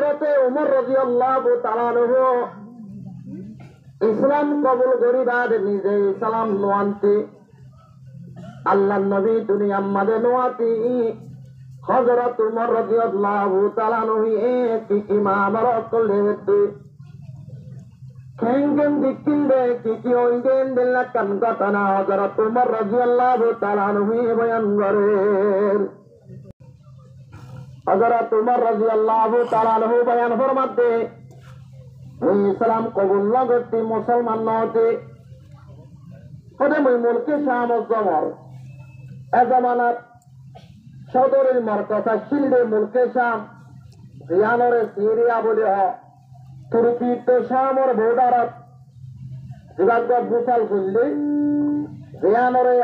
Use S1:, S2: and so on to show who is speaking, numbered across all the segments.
S1: হযরতে ওমর রাদিয়াল্লাহু তাআলা আনহু ইসলাম কবুল করিবার নিজে ইসলাম নোয়ান্তি আল্লাহ নবী দুনিয়া মাঝে নোয়াতি হযরত ওমর রাদিয়াল্লাহু তাআলা আনহু এক ইমাম রাকলেতে খেঙ্গেন দিকিন্দে কি ওইদেন দিল্লা কান ঘটনা হযরত ওমর রাদিয়াল্লাহু তাআলা আনহু বয়ান করেন হযরত ওমর রাদিয়াল্লাহু তাআলা আনহু বয়ান ফরমাতে ওই ইসলাম কবুল না করতে মুসলমান না হতে ওদের ওই মুলকে শাম জমর এ জামানাত সদরের মার্কাসা শিল্ডে মুলকে শাম রিয়ানরে সিরিয়া বলে হ তুর্কি তো শামর বর্ডারত যোগাযোগ বিশাল করলে রিয়ানরে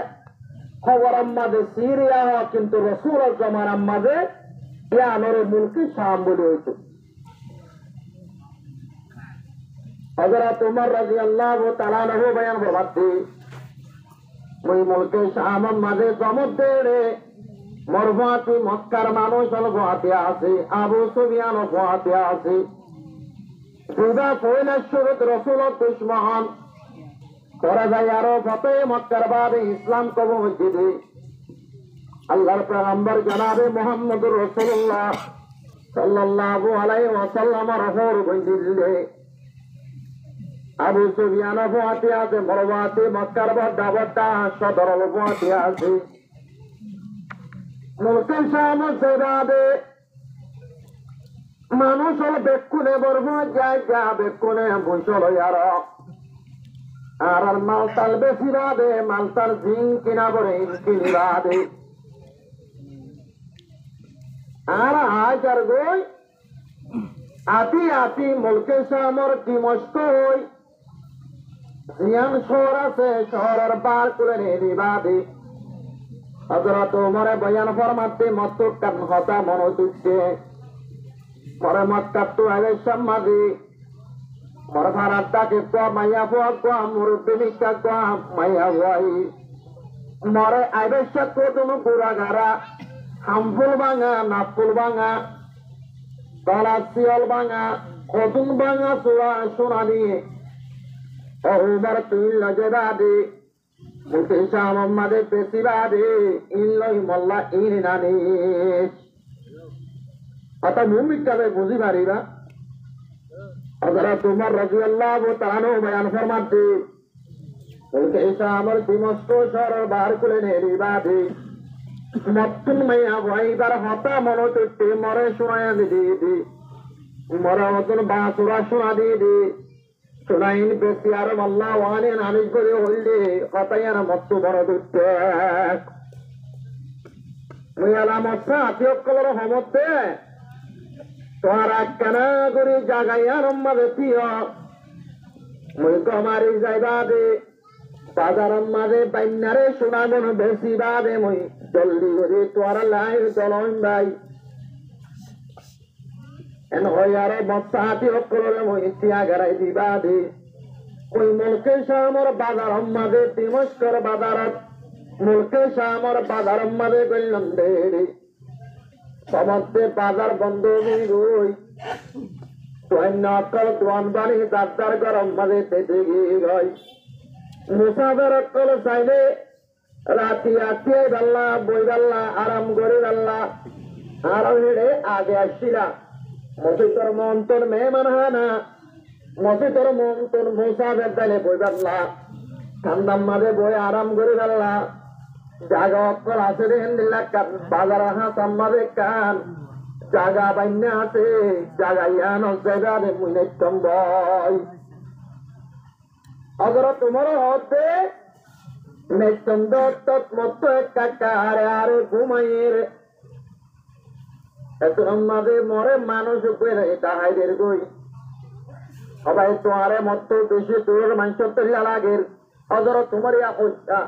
S1: খবর আম্মাদে সিরিয়া হ কিন্তু রসুল জমার আম্মাদে রিয়ানরে মুলকে শাম বলে হইত হযরত ওমর রাদিয়াল্লাহু তাআলা আনহু বয়ান ফরমাতে ওই মুলকে শাম মাঝে সমুদ্রে মরফাতি মক্কার মানুষ অলফাতে আছে আবু সুফিয়ান অলফাতে আছে সুদা কৈলাসরত রসুল দুশ্মন করা যায় আরো ফতে মক্কার বাদে ইসলাম কবুল মসজিদে আল্লাহর পয়গম্বর জনাবে মুহাম্মদুর রাসূলুল্লাহ সাল্লাল্লাহু আলাইহি ওয়াসাল্লাম রহর বন্দিলে আবু সুফিয়ান অলফাতে আছে মরফাতি মক্কার বড় বড় সদর অলফাতে আছে মুলকে শাম সেবাদে মানুষ হল বেক্ষুনে বরফ যায় যা বেক্ষুনে ভূষল আর মালতাল বেশি বাদে মালতাল জিং কিনা বলে কিনি বাদে আর হাজার গই আতি আতি মুলকে শামর ডিমস্ক হই জিয়ান শহর আছে শহরের বার করে নেই বাদে হযরত ওমরে বয়ান ফরমাতে মক্কার হতা মনোযুক্তে মরে মক্কা তো আগে সমাধি মরে ভারাটাকে তো মাইয়া ফুয়া মুরব্বিনিকা তো মাইয়া হই মরে আইবেশা তো তুমি গুড়াগারা হামফুল ভাঙা নাফুল ভাঙা গলা শিয়ল ভাঙা কতুন ভাঙা চূড়া সোনা দিয়ে ওমর তুই লজে বাদে মুলকে শাম মাঝে বেশি বাদে ইনলই মোল্লা ইন নানি অত মুমিকাবে বুঝি পারিবা হযরত ওমর রাদিয়াল্লাহু তাআলা আনহু বয়ান ফরমাতে মুলকে শামর দিমস্ক শহর বার করে নেলি বাদে মত্তুন মাইয়া ভাইবার হতা মনোতে মরে শোনায়া দি মরা মতন বাসুরা শোনা দি শোনাইন বেশি আর আল্লাহ ওয়ানে নালিশ করে হইলে কথায়ার মত্তু বড় দুঃখে ওই আলামত আত্মীয়কলের হমতে তোরা কেন করে জাগাইয়া রম্মাদে প্রিয় মুই কমারি যাইবা দে বাজার মাঝে বাইনারে শোনাবন বেশি বাদে মুই জলদি করে তোরা লাই চলন ভাই এন হইয়ারে মত্তাহাতি অকলরে মই ইতিয়া গরাই দিবা দে ওই মুলকে শামর বাজার মাঝে তিমস্কর বাজারত মুলকে শামর বাজার মাঝে গইলাম দে সমস্ত বাজার বন্ধ হয়ে গই সৈন্য অকল দোয়ান বাড়ি দাদার গরম মাঝে তেতে গিয়ে গই মুসাফের অকল চাইলে রাতি আসিয়ে বেল্লা বই বেল্লা আরাম করে বেল্লা আর হেড়ে আগে আসছিলা মসজিদর মন্তর মেহমান হানা মসজিদর মন্তর মুসাফের দালে বই বেল্লা ঠান্ডার মাঝে বই আরাম করে বেল্লা জাগা অকল আছে রে হেন্দিল্লা বাজার হাসাম মাঝে কান জাগা বাইনা আছে জাগা ইয়ান জায়গা রে মুনে চম্বই अगर तुम्हारा होते मैं चंदो तक मत काकारे आरे घुमाइर এত আমাদের মরে মানুষ করে তাহাইদের কই সবাই তোমারে মত বেশি তোর মানুষ তো লাগে অজর তোমার অবস্থা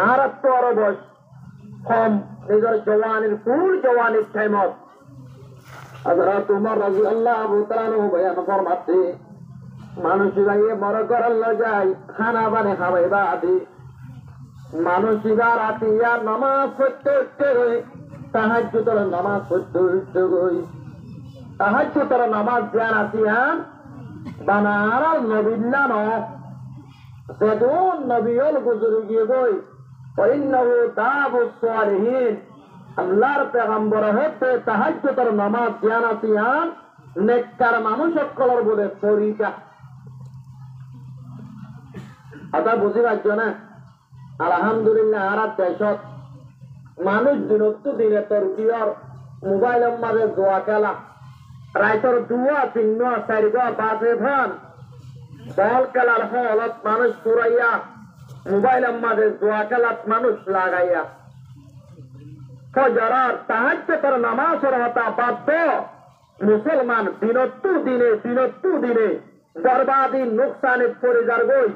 S1: আর তো আরো বস কম নিজের জওয়ানের ফুল জওয়ানের টাইমত অজর তোমার রাদিয়াল্লাহু তাআলা বয়ান ফরমাতে মানুষ যাইয়ে বড় করার যায় খানা বানে খাওয়াইবা আদি মানুষিরা রাতিয়া নামাজ পড়তে উঠতে গই তাহাজ্জুদের নামাজ পড়তে উঠতে গই তাহাজ্জুদের নামাজ জান আসিয়ান বানার নবিল্লা ন যেদুন নবিয়ল গুজরে গিয়ে গই ওইন্নাহু দাবুস সালিহিন আল্লাহর পেগম্বর হতে তাহাজ্জুদের নামাজ জান আসিয়ান নেককার মানুষ সকলের বলে তরিকা আদা বুঝি পাচ্ছ না আলহামদুলিল্লাহ আর দেশত মানুষ দিনত্ব দিনে তরকিয়র মোবাইলের মাঝে জোয়া খেলা রাইতর দুয়া তিন চারিগা বাজে ভান বল খেলার হলত মানুষ পুরাইয়া মোবাইলের মাঝে জোয়া খেলাত মানুষ লাগাইয়া ফজরার তাহাজ্জুদের নামাজের হতা বাধ্য মুসলমান দিনত্ব দিনে বরবাদি নুকসানে পড়ে যার গই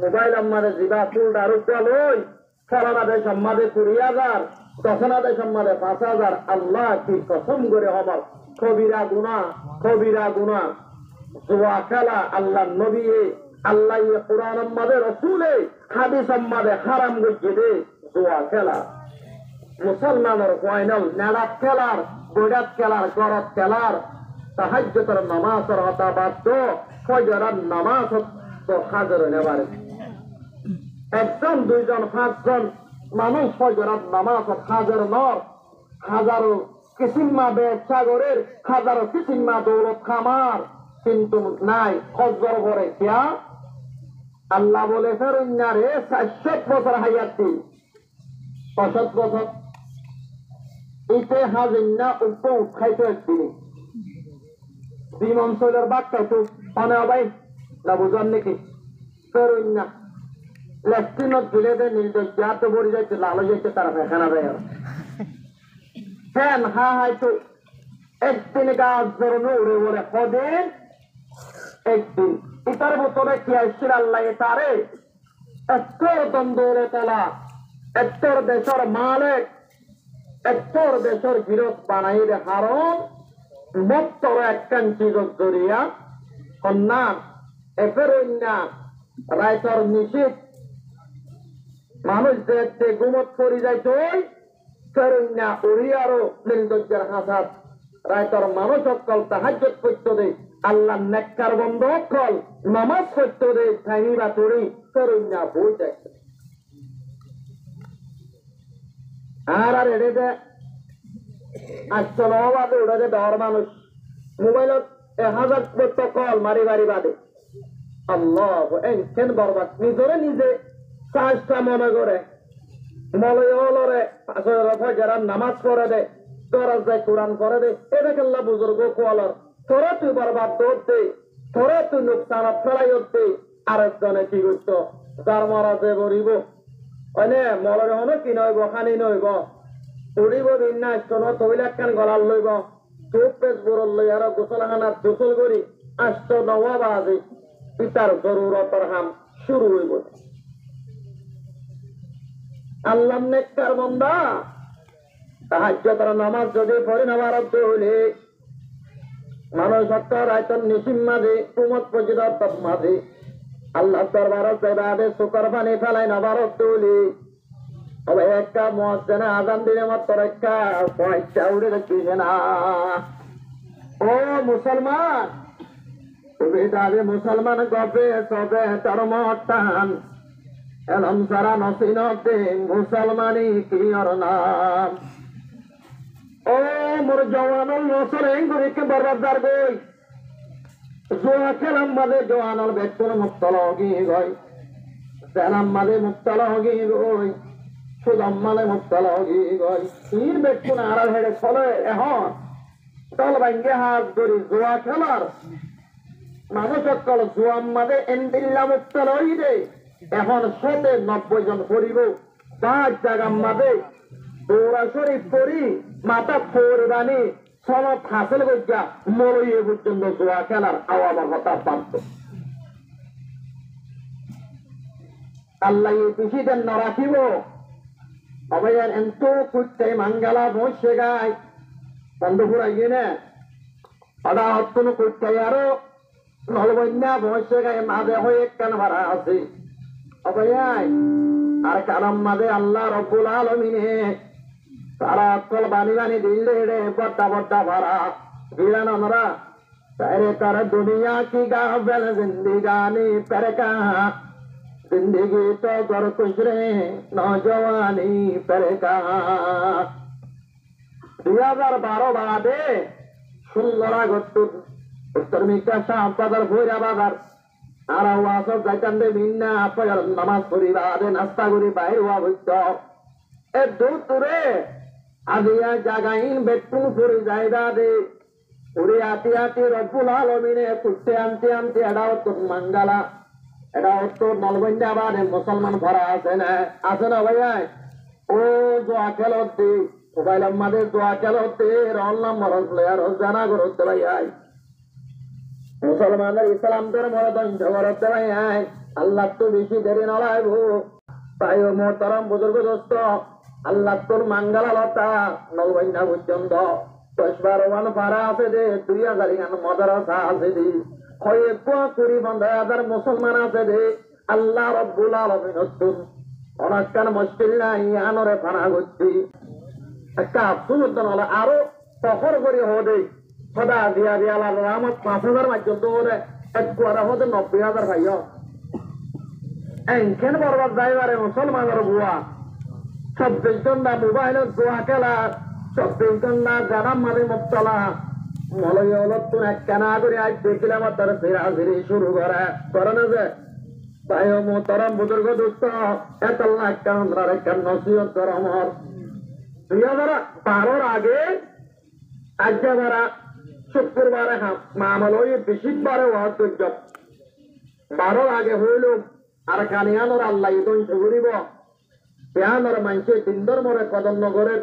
S1: মোবাইল আমাদের জিবা ফুলটা রুকল ওই ফলানা দেশ আমাদের 20,000 দশনা দেশ আমাদের 5,000 আল্লাহ কি কসম করে হবার কবিরা গুনা জুয়া খেলা আল্লাহ নবী আল্লাহ কোরআন আমাদের রসুলে হাদিস আমাদের হারাম গিয়ে দে জুয়া খেলা মুসলমানের ফাইনাল নাড়াত খেলার গোড়াত খেলার গরত খেলার তাহাজ্জুদের নামাজের হতা বাধ্য ফজরের নামাজ তো হাজার নেবারে একজন দুইজন পাঁচজন মানুষ ফজরের নামাজ হাজার নর হাজারো কিসিমা ব্যবসাগরের হাজারো কিসিমা দৌলত খামার কিন্তু নাই ফজর করে কিয়া আল্লাহ বলে ফেরুন্নারে 400 বছর হায়াত দিন 65 বছর ইতে হাজিনা উপ খাইতে একদিন বিমান শৈলের বাক্য তো পানে ভাই না বুঝান নাকি ফেরুন্না লেফটিনত গিলে দে নির্দজ্জাত বড়ি যাইতে লালো যাইতে তারা ফেখানা দেয় ফ্যান হাইতো একদিন গাছ ধরনো উড়ে বলে কদিন একদিন ইতার বোতলে কি আসছিল আল্লাহ তারে এত্তর দ্বন্দ্বরে তেলা এত্তর দেশের মালিক এত্তর দেশের বিরোধ বানাই রে হারণ মত্তর একখান চিজক জড়িয়া কন্যা এফেরন্যা রায়তর নিষিদ্ধ মানুষ দেখতে গুমত করি যাইত ফেরুন্যা উড়িয়ারও নির্দজ্জের হাসাত রায়তর মানুষ অকল তাহাজ্জুদ করতে দে আল্লাহ নেককার বন্ধ অকল নামাজ করতে দে থাইনি বা তুড়ি ফেরুন্যা বই যায় আর এড়ে দে আসল বাদে উড়ে দে ডর মানুষ মোবাইলত 1000 কল মারি বাদে আল্লাহ কেন বরবাদ নিজরে নিজে কাজটা মনে করে মলয়রে ফজরের নামাজ পড়ে দে দরাজ যায় কোরআন পড়ে দে এটা কেল্লা বুজুর্গ কোয়ালর তোরা তুই বরবাদ দে তোরা তুই নুকসানত ফেলাই দে আরেকজনে কি করত যার মরাজে বরিব অনে মলরে হনো কি নইব খানি নইব উড়িব বিন্যাস কোন তৈলাখান গলাল লইব টুথপেস্ট বরল লই আর গোসলখানাত গোসল করি 8-9 বাজে পিতার জরুরতর হাম শুরু হইব আল্লাহ নেককার বান্দা তাহাজ্জুদের নামাজ যদি পড়ে নেওয়ার হইলে মানুষ সত্তর আয়তন নিসিম মাঝে কুমত পজিদত মাঝে আল্লাহ দরবারত যাইবাদে শুকর পানি ফেলাই নেওয়ার হইলে তবে একটা মুয়াজ্জিনে আযান দিলে মাত্র একটা পয়সা উড়ে দিছে না ও মুসলমান তুমি তাহলে মুসলমান গপে সবে ধর্মটান এলম সারা নসিনতে মুসলমানি কি ওর নাম ও মোর জওয়ানুল নসরে গুরিকে বরবাদার গই জোয়া খেলাম মাঝে জওয়ানুল বেকুন মুক্তল হগি গই জানাম মাঝে মুক্তল হগি গই সুদম মাঝে মুক্তল হগি গই তিন বেকুন আর হেড়ে চলে এখন দল ভাঙ্গে হাত ধরি জোয়া খেলার মানুষ সকল জোয়াম মাঝে এন্দিল্লা মুক্তল হই দে এখন 90 জন পড়িব 5 জায়গার মাঝে দৌড়া শরীফ পড়ি মাথা ফোরবানি সনদ হাসিল করিয়া মরইয়ে পর্যন্ত জোয়া খেলার আওয়াজ হতা পারত আল্লাহ বেশি দিন না রাখিব অবয়ান এত করতে মাঙ্গালা বসে গায় বন্ধ ফুরাইয়ে না আদা হত্তন করতে আরো নলবন্যা বসে গায়ে মাঝে হয়ে কেন ভাড়া আছে অবয়াই আর কারণ মাঝে আল্লাহ রব্বুল আলামিনে তারা অকল বানি দিলে রে বড্ডা ভাড়া गिरन हमरा तेरे कर दुनिया की गाफिल जिंदगानी पर कहा जिंदगी तो कर खुश रे नौजवानी पर कहा 2012 বাদে 16 আগস্ট উত্তর মিকা শাহবাজার ভৈরা বাজার আর ওয়াস যাইতাম দে মিন্না আপনার নামাজ পড়ি বাদে নাস্তা করি বাইরে হওয়া হইত এ দূরে আজিয়া জাগাইন বেতুন ফুরি যাইবা দে উড়ে আতি আতি রব্বুল আলমিনে কুটতে আনতে আনতে এটা উত্তর মাঙ্গালা এটা উত্তর নলবন্যা বাদে মুসলমান ভরা আছে না ভাইয়া ও দোয়া খেলতে মোবাইল আমাদের দোয়া খেলতে রল্লাম মরণ প্লেয়ার জানা করতে ভাইয়াই মুসলমানের ইসলাম ধর্ম ধ্বংস করতে ভাইয়াই আল্লাহ তো বেশি দেরি নলাইব তাই ও মোহতরম বুজুর্গ দোস্ত আল্লাহ তোর মাঙ্গালা লতা নলবন্যা পর্যন্ত 10-12 ওয়ান পারা আছে দে 2000 গান মাদ্রাসা আছে দে কয়েক কুড়ি 50,000 মুসলমান আছে দে আল্লাহ রব্বুল আলামিন হচ্ছেন অনেকখান মুশকিল নাই আনরে ফানা করছি একটা আফসোস হলো আরো সফর করে হদে সদা দিয়া দিয়া রহমত 5,000 মাধ্যম তো হলে এক কুয়ারা হতে 90,000 ভাইও এনখান বরবাদ যাইবারে মুসলমানের বুয়া 26 ঘন্টা মোবাইলের দোয়া খেলা 24 ঘন্টা জানাম মানে মুক্তলা মলয় হলত তো এক কেনা করে আজ দেখলাম তার ফেরাফিরি শুরু করে না যে তাই মোহতরম বুজুর্গ দোস্ত এত আল্লাহ একটা নসিহত কর আমার 2012 আগে আজ যারা শুক্রবারে মামল হয়ে বেশিবারে হওয়ার 12 আগে হইল আর কানিয়ানোর আল্লাহ ধ্বংস করিব পেয়ানোর মানুষের দিনদর মরে কদম নগরের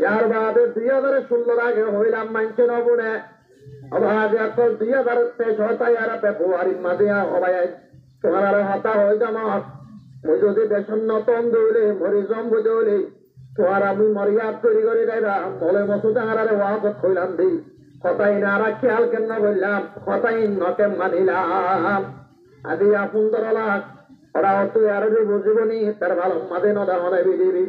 S1: ইয়ার বাদে 2016 আগে হইলাম মানুষের নবনে আগে এখন 2023 হতাই আর ফেব্রুয়ারির মাঝে হবাই তোমার হতা হয়ে যামার মই যদি দেশন নতন দৌলে মরিজম বুঝলে তোমার আমি মরিয়াদ তৈরি করে দেয়রা মলে মসুদ আঙারে ওয়াজ হইলাম দি হতাই না আর খেয়াল কেন বললাম হতাই নকে মানিলাম আদি আপন দরলা ওরা অত আর বুঝবনি তার ভালো মাঝে নদা মনে বিদিবি